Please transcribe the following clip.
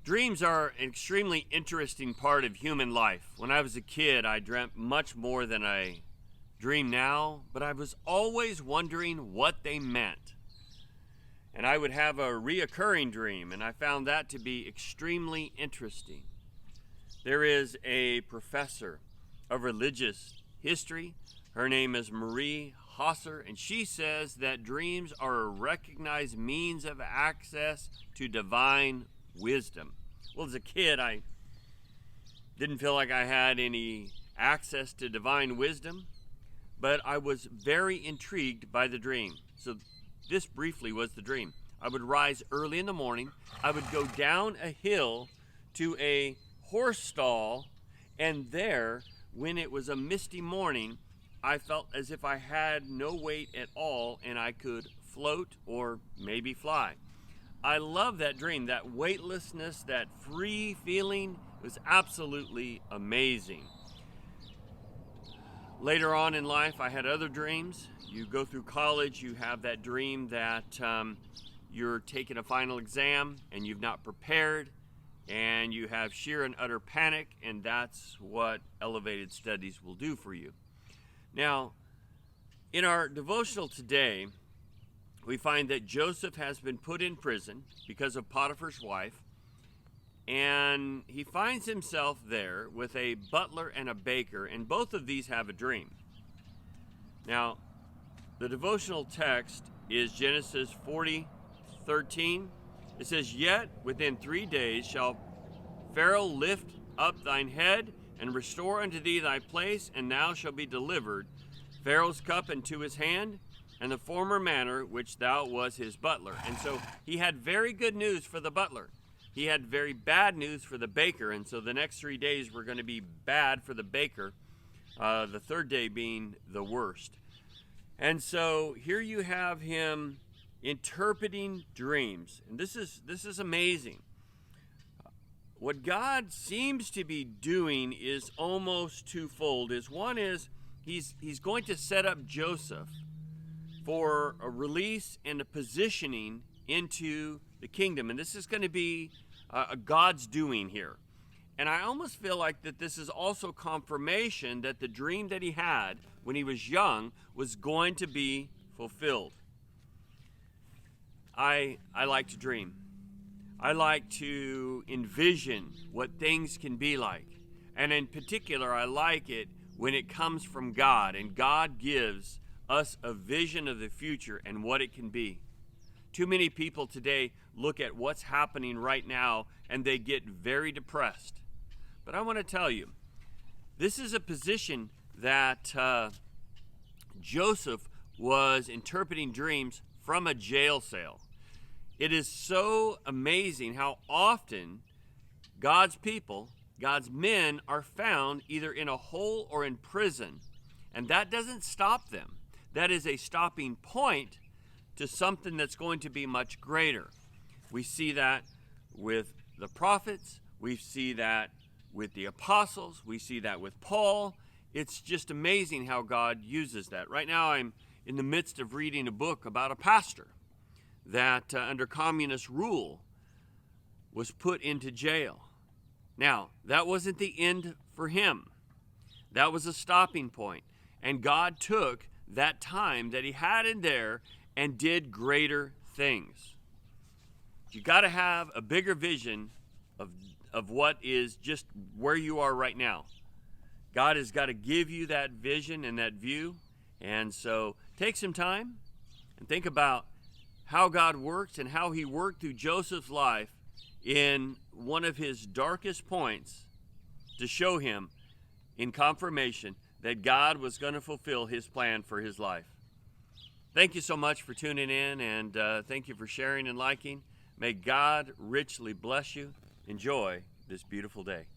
Dreams are an extremely interesting part of human life. When I was a kid, I dreamt much more than I dream now, but I was always wondering what they meant. And I would have a reoccurring dream, and I found that to be extremely interesting. There is a professor of religious history. Her name is Marie Hosser, and she says that dreams are a recognized means of access to divine wisdom. Well, as a kid, I didn't feel like I had any access to divine wisdom, but I was very intrigued by the dream. So this briefly was the dream. I would rise early in the morning. I would go down a hill to a horse stall, and there, when it was a misty morning, I felt as if I had no weight at all and I could float or maybe fly. I love that dream, that weightlessness, that free feeling. It was absolutely amazing. Later on in life, I had other dreams. You go through college, you have that dream that you're taking a final exam and you've not prepared, and you have sheer and utter panic, and that's what elevated studies will do for you. Now, in our devotional today, we find that Joseph has been put in prison because of Potiphar's wife, and he finds himself there with a butler and a baker, and both of these have a dream. Now, the devotional text is Genesis 40:13. It says, "Yet within 3 days shall Pharaoh lift up thine head, and restore unto thee thy place, and thou shalt be delivered Pharaoh's cup into his hand, and the former manner which thou was his butler." And so he had very good news for the butler. He had very bad news for the baker, and so the next 3 days were going to be bad for the baker, the third day being the worst. And so here you have him interpreting dreams, and this is amazing. What God seems to be doing is almost twofold. One is he's going to set up Joseph for a release and a positioning into the kingdom, and this is going to be a God's doing here. And I almost feel like that this is also confirmation that the dream that he had when he was young was going to be fulfilled. I like to dream. I like to envision what things can be like. And in particular, I like it when it comes from God, and God gives us a vision of the future and what it can be. Too many people today look at what's happening right now and they get very depressed. But I want to tell you, this is a position that Joseph was interpreting dreams from a jail cell. It is so amazing how often God's people, God's men, are found either in a hole or in prison. And that doesn't stop them. That is a stopping point to something that's going to be much greater. We see that with the prophets. We see that with the apostles. We see that with Paul. It's just amazing how God uses that. Right now I'm in the midst of reading a book about a pastor that under communist rule was put into jail. Now, that wasn't the end for him. That was a stopping point. And God took that time that he had in there and did greater things. You got to have a bigger vision of what is just where you are right now. God has got to give you that vision and that view. And so take some time and think about how God works and how he worked through Joseph's life in one of his darkest points to show him in confirmation that God was going to fulfill his plan for his life. Thank you so much for tuning in, and thank you for sharing and liking. May God richly bless you. Enjoy this beautiful day.